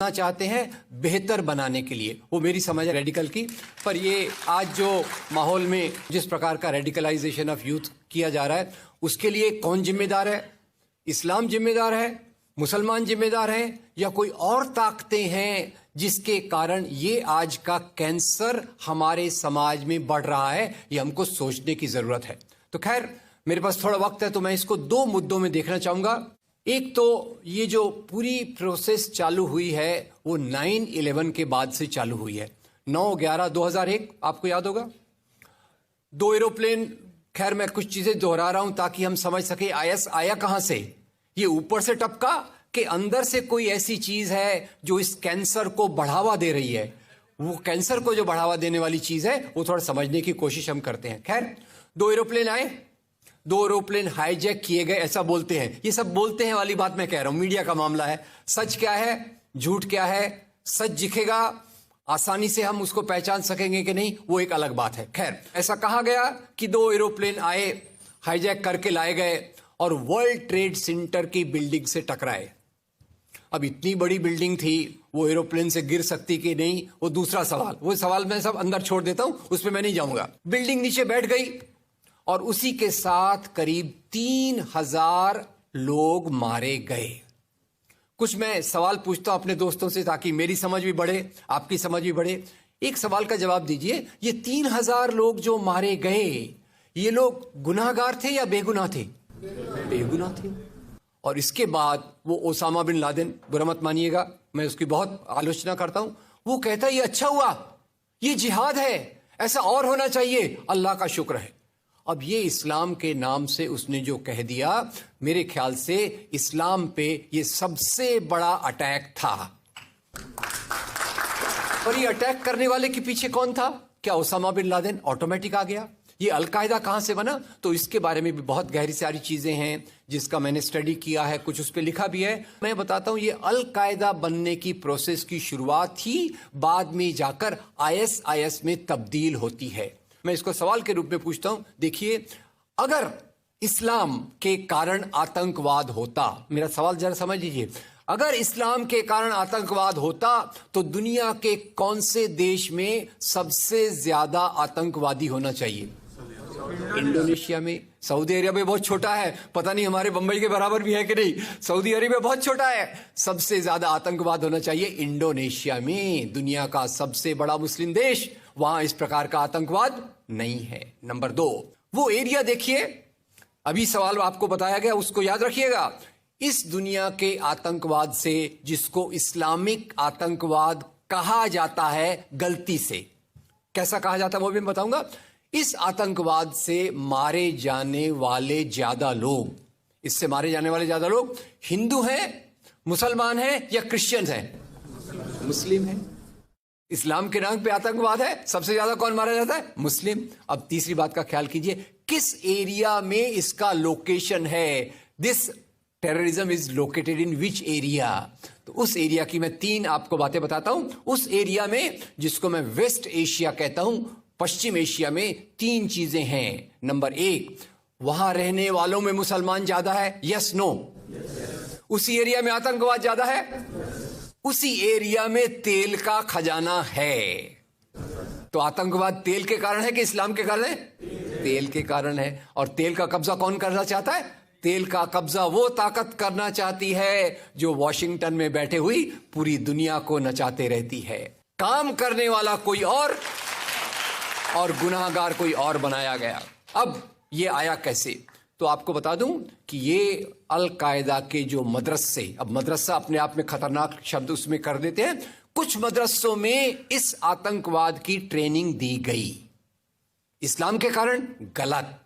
चाहते हैं बेहतर बनाने के लिए। वो मेरी समझ है रेडिकल की। पर ये आज जो माहौल में जिस प्रकार का रेडिकलाइजेशन ऑफ यूथ किया जा रहा है, उसके लिए कौन जिम्मेदार है? इस्लाम जिम्मेदार है, मुसलमान जिम्मेदार हैं, या कोई और ताकतें हैं जिसके कारण ये आज का कैंसर हमारे समाज में बढ़ रहा है? ये हमको सोचने की जरूरत है। तो खैर, मेरे पास थोड़ा वक्त है तो मैं इसको दो मुद्दों में देखना चाहूंगा। एक तो ये जो पूरी प्रोसेस चालू हुई है वो 9/11 के बाद से चालू हुई है। 9/11/2001 आपको याद होगा, 2 एरोप्लेन। खैर, मैं कुछ चीजें दोहरा रहा हूं ताकि हम समझ सके आईएस आया कहां से। ये ऊपर से टपका कि अंदर से कोई ऐसी चीज है जो इस कैंसर को बढ़ावा दे रही है। वो कैंसर को जो बढ़ावा देने वाली चीज है वो थोड़ा समझने की कोशिश हम करते हैं। खैर, 2 एरोप्लेन आए, 2 एरोप्लेन हाईजैक किए गए, ऐसा बोलते हैं। ये सब बोलते हैं वाली बात मैं कह रहा हूं, मीडिया का मामला है। सच क्या है, झूठ क्या है, सच दिखेगा, आसानी से हम उसको पहचान सकेंगे कि नहीं, वो एक अलग बात है। खैर, ऐसा कहा गया कि 2 एरोप्लेन आए, हाईजैक करके लाए गए और वर्ल्ड ट्रेड सेंटर की बिल्डिंग से टकराए। अब इतनी बड़ी बिल्डिंग थी, वो एरोप्लेन से गिर सकती कि नहीं, वो दूसरा सवाल। वो सवाल मैं सब अंदर छोड़ देता हूं, उस पर मैं नहीं जाऊंगा। बिल्डिंग नीचे बैठ गई और उसी के साथ करीब 3000 लोग मारे गए। कुछ मैं सवाल पूछता हूं अपने दोस्तों से ताकि मेरी समझ भी बढ़े, आपकी समझ भी बढ़े। एक सवाल का जवाब दीजिए, ये 3000 लोग जो मारे गए, ये लोग गुनाहगार थे या बेगुनाह थे? बेगुनाह थे। और इसके बाद वो ओसामा बिन लादेन, बुरा मत मानिएगा, मैं उसकी बहुत आलोचना करता हूं, वो कहता है ये अच्छा हुआ, ये जिहाद है, ऐसा और होना चाहिए, अल्लाह का शुक्र है। अब ये इस्लाम के नाम से उसने जो कह दिया, मेरे ख्याल से इस्लाम पे ये सबसे बड़ा अटैक था। और ये अटैक करने वाले के पीछे कौन था? क्या ओसामा बिन लादेन ऑटोमेटिक आ गया? ये अलकायदा कहां से बना? तो इसके बारे में भी बहुत गहरी सारी चीजें हैं जिसका मैंने स्टडी किया है, कुछ उस पर लिखा भी है। मैं बताता हूं, ये अलकायदा बनने की प्रोसेस की शुरुआत ही बाद में जाकर ISIS में तब्दील होती है। मैं इसको सवाल के रूप में पूछता हूं, देखिए, अगर इस्लाम के कारण आतंकवाद होता, मेरा सवाल जरा समझ लीजिए, अगर इस्लाम के कारण आतंकवाद होता तो दुनिया के कौन से देश में सबसे ज्यादा आतंकवादी होना चाहिए? इंडोनेशिया में। सऊदी अरेबिया बहुत छोटा है, पता नहीं हमारे बंबई के बराबर भी है कि नहीं। सऊदी अरेबिया बहुत छोटा है, सबसे ज्यादा आतंकवाद होना चाहिए इंडोनेशिया में, दुनिया का सबसे बड़ा मुस्लिम देश। वहां इस प्रकार का आतंकवाद नहीं है। नंबर 2, वो एरिया देखिए, अभी सवाल आपको बताया गया, उसको याद रखिएगा। इस दुनिया के आतंकवाद से, जिसको इस्लामिक आतंकवाद कहा जाता है गलती से, कैसा कहा जाता है वो भी मैं बताऊंगा। इस आतंकवाद से मारे जाने वाले ज्यादा लोग, इससे मारे जाने वाले ज्यादा लोग हिंदू हैं, मुसलमान हैं या क्रिश्चियंस हैं? मुस्लिम हैं। इस्लाम के नाम पे आतंकवाद है, सबसे ज्यादा कौन मारा जाता है? मुस्लिम। अब तीसरी बात का ख्याल कीजिए, किस एरिया में इसका लोकेशन है? This terrorism is located in which area? तो उस एरिया की मैं 3 आपको बातें बताता हूं। उस एरिया में, जिसको मैं वेस्ट एशिया कहता हूं, पश्चिम एशिया में 3 चीजें हैं। नंबर 1, वहां रहने वालों में मुसलमान ज्यादा है, यस नो? उसी एरिया में आतंकवाद ज्यादा है, उसी एरिया में तेल का खजाना है। तो आतंकवाद तेल के कारण है कि इस्लाम के कारण है? तेल के कारण है। और तेल का कब्जा कौन करना चाहता है? तेल का कब्जा वो ताकत करना चाहती है जो वॉशिंगटन में बैठे हुई पूरी दुनिया को नचाते रहती है। काम करने वाला कोई और गुनाहगार कोई और बनाया गया। अब ये आया कैसे? तो आपको बता दूं कि ये अल-कायदा के जो मदरसे, अब मदरसा अपने आप में खतरनाक शब्द उसमें कर देते हैं, कुछ मदरसों में इस आतंकवाद की ट्रेनिंग दी गई। इस्लाम के कारण गलत।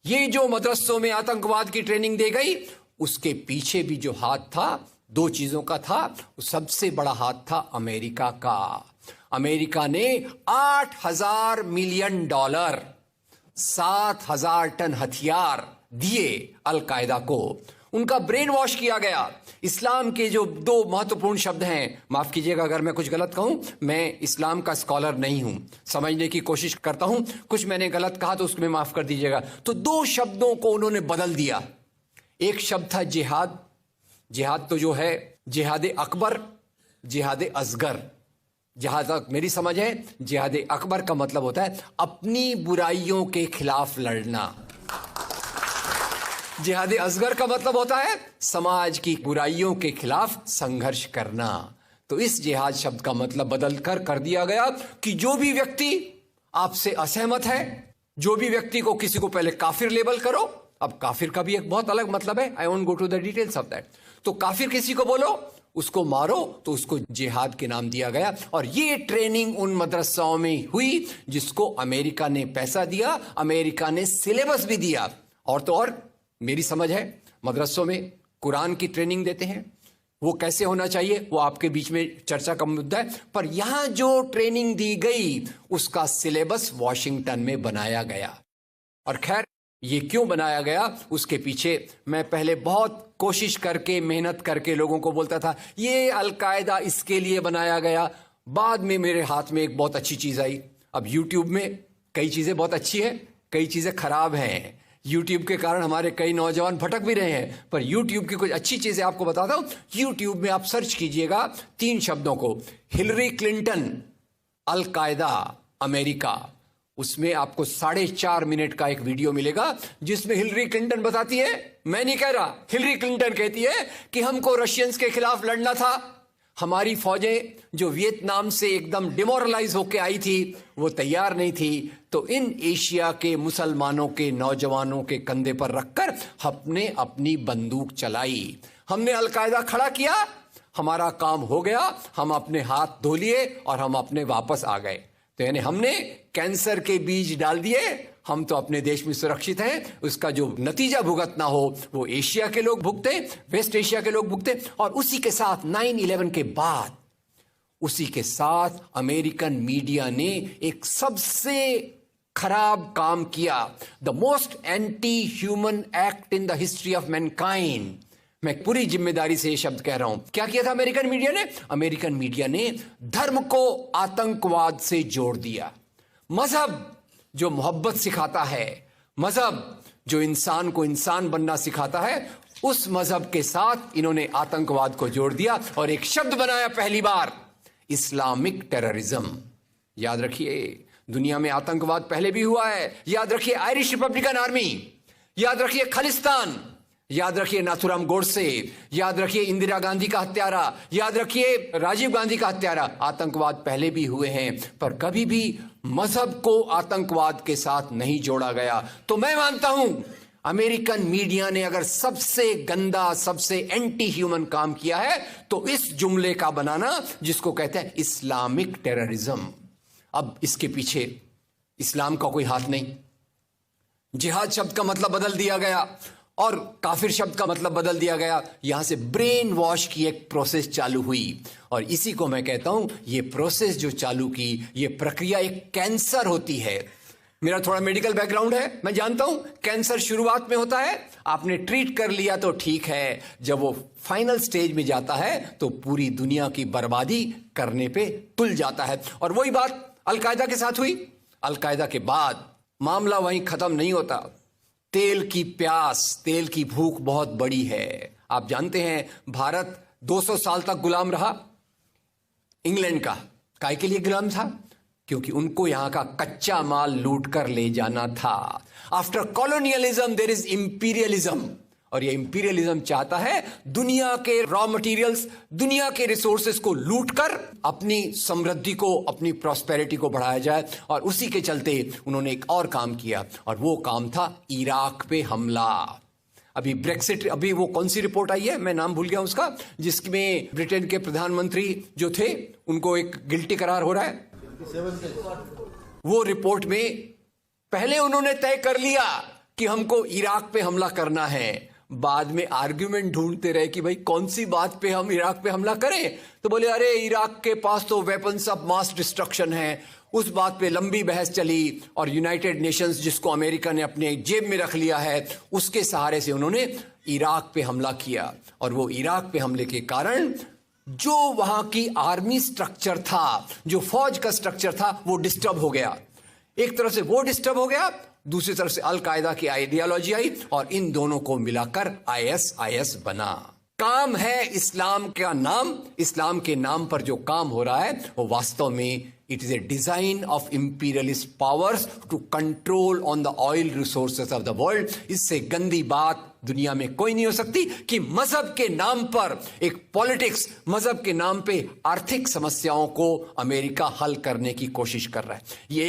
ये जो मदरसों में आतंकवाद की ट्रेनिंग दी गई, उसके पीछे भी जो हाथ था, 2 चीजों का था। सबसे बड़ा हाथ था अमेरिका का। अमेरिका ने $8,000 मिलियन, 7,000 टन हथियार दिए अल-कायदा को। उनका ब्रेन वॉश किया गया। इस्लाम के जो 2 महत्वपूर्ण शब्द हैं, माफ कीजिएगा अगर मैं कुछ गलत कहूं, मैं इस्लाम का स्कॉलर नहीं हूं, समझने की कोशिश करता हूं, कुछ मैंने गलत कहा तो उसको मैं माफ कर दीजिएगा। तो 2 शब्दों को उन्होंने बदल दिया। एक शब्द था जिहाद। जिहाद तो जो है जिहाद अकबर, जिहाद असगर। जहां तक मेरी समझ है, जिहाद अकबर का मतलब होता है अपनी बुराइयों के खिलाफ लड़ना। जिहाद असगर का मतलब होता है समाज की बुराइयों के खिलाफ संघर्ष करना। तो इस जिहाद शब्द का मतलब बदलकर कर दिया गया कि जो भी व्यक्ति आपसे असहमत है, जो भी व्यक्ति को किसी को पहले काफिर लेबल करो, अब काफिर का भी एक बहुत अलग मतलब है, I won't go to the details of that. तो काफिर किसी को बोलो, उसको मारो, तो उसको जिहाद के नाम दिया गया। और ये ट्रेनिंग उन मदरसाओं में हुई जिसको अमेरिका ने पैसा दिया, अमेरिका ने सिलेबस भी दिया। और तो और मेरी समझ है मदरसों में कुरान की ट्रेनिंग देते हैं, वो कैसे होना चाहिए वो आपके बीच में चर्चा का मुद्दा है। पर यहां जो ट्रेनिंग दी गई उसका सिलेबस वॉशिंगटन में बनाया गया। और खैर ये क्यों बनाया गया उसके पीछे मैं पहले बहुत कोशिश करके मेहनत करके लोगों को बोलता था ये अलकायदा इसके लिए बनाया गया। बाद में मेरे हाथ में एक बहुत अच्छी चीज आई। अब यूट्यूब में कई चीजें बहुत अच्छी हैं, कई चीजें खराब हैं। यूट्यूब के कारण हमारे कई नौजवान भटक भी रहे हैं, पर यूट्यूब की कुछ अच्छी चीजें आपको बताता हूं। यूट्यूब में आप सर्च कीजिएगा 3 शब्दों को, हिलरी क्लिंटन अलकायदा अमेरिका, उसमें आपको 4.5 मिनट का एक वीडियो मिलेगा जिसमें हिलरी क्लिंटन बताती है, मैं नहीं कह रहा, हिलरी क्लिंटन कहती है कि हमको रशियंस के खिलाफ लड़ना था, हमारी फौजें जो वियतनाम से एकदम डिमोरलाइज होकर आई थी वो तैयार नहीं थी, तो इन एशिया के मुसलमानों के नौजवानों के कंधे पर रखकर हमने अपनी बंदूक चलाई, हमने अलकायदा खड़ा किया, हमारा काम हो गया, हम अपने हाथ धो लिए और हम अपने वापस आ गए। तो यानी हमने कैंसर के बीज डाल दिए, हम तो अपने देश में सुरक्षित हैं, उसका जो नतीजा भुगतना हो वो एशिया के लोग भुगते, वेस्ट एशिया के लोग भुगते। और उसी के साथ 9/11 के बाद उसी के साथ अमेरिकन मीडिया ने एक सबसे खराब काम किया, the most anti human act in the history of Mankind. मैं पूरी जिम्मेदारी से ये शब्द कह रहा हूं। क्या किया था अमेरिकन मीडिया ने? अमेरिकन मीडिया ने धर्म को आतंकवाद से जोड़ दिया। मजहब जो मोहब्बत सिखाता है, मजहब जो इंसान को इंसान बनना सिखाता है, उस मजहब के साथ इन्होंने आतंकवाद को जोड़ दिया और एक शब्द बनाया पहली बार, इस्लामिक टेररिज्म। याद रखिए दुनिया में आतंकवाद पहले भी हुआ है। याद रखिए आयरिश रिपब्लिकन आर्मी, याद रखिए खालिस्तान, याद रखिए नाथुराम गोडसे, याद रखिए इंदिरा गांधी का हत्यारा, याद रखिए राजीव गांधी का हत्यारा। आतंकवाद पहले भी हुए हैं, पर कभी भी मजहब को आतंकवाद के साथ नहीं जोड़ा गया। तो मैं मानता हूं अमेरिकन मीडिया ने अगर सबसे गंदा, सबसे एंटी ह्यूमन काम किया है तो इस जुमले का बनाना जिसको कहते हैं इस्लामिक टेररिज्म। अब इसके पीछे इस्लाम का कोई हाथ नहीं। जिहाद शब्द का मतलब बदल दिया गया और काफिर शब्द का मतलब बदल दिया गया। यहां से ब्रेन वॉश की एक प्रोसेस चालू हुई और इसी को मैं कहता हूं ये प्रोसेस जो चालू की, ये प्रक्रिया एक कैंसर होती है। मेरा थोड़ा मेडिकल बैकग्राउंड है, मैं जानता हूं कैंसर शुरुआत में होता है, आपने ट्रीट कर लिया तो ठीक है, जब वो फाइनल स्टेज में जाता है तो पूरी दुनिया की बर्बादी करने पे तुल जाता है। और वही बात अलकायदा के साथ हुई। अलकायदा के बाद मामला वहीं खत्म नहीं होता। तेल की प्यास, तेल की भूख बहुत बड़ी है। आप जानते हैं भारत 200 साल तक गुलाम रहा इंग्लैंड का। काय के लिए गुलाम था? क्योंकि उनको यहां का कच्चा माल लूट कर ले जाना था। After colonialism there is imperialism, और ये इंपीरियलिज्म चाहता है दुनिया के रॉ मटेरियल्स, दुनिया के रिसोर्सेस को लूटकर अपनी समृद्धि को, अपनी प्रॉस्पेरिटी को बढ़ाया जाए। और उसी के चलते उन्होंने एक और काम किया और वो काम था इराक पे हमला। अभी ब्रेक्सिट, अभी वो कौन सी रिपोर्ट आई है, मैं नाम भूल गया उसका, जिसमें ब्रिटेन के प्रधानमंत्री जो थे उनको एक गिल्टी करार हो रहा है। वो रिपोर्ट में पहले उन्होंने तय कर लिया कि हमको इराक पे हमला करना है, बाद में आर्ग्यूमेंट ढूंढते रहे कि भाई कौन सी बात पे हम इराक पे हमला करें। तो बोले अरे इराक के पास तो वेपन्स ऑफ मास डिस्ट्रक्शन है। उस बात पे लंबी बहस चली और यूनाइटेड नेशंस, जिसको अमेरिका ने अपने जेब में रख लिया है, उसके सहारे से उन्होंने इराक पे हमला किया। और वो इराक पे हमले के कारण जो वहां की आर्मी स्ट्रक्चर था, जो फौज का स्ट्रक्चर था, वो डिस्टर्ब हो गया। एक तरफ से वो डिस्टर्ब हो गया, दूसरी तरफ से अल कायदा की आइडियोलॉजी आई और इन दोनों को मिलाकर ISIS बना। काम है इस्लाम का नाम, इस्लाम के नाम पर जो काम हो रहा है वो वास्तव में it is a design of imperialist powers to control on the oil resources of the world. इससे गंदी बात दुनिया में कोई नहीं हो सकती कि मजहब के नाम पर एक पॉलिटिक्स, मजहब के नाम पे आर्थिक समस्याओं को अमेरिका हल करने की कोशिश कर रहा है। ये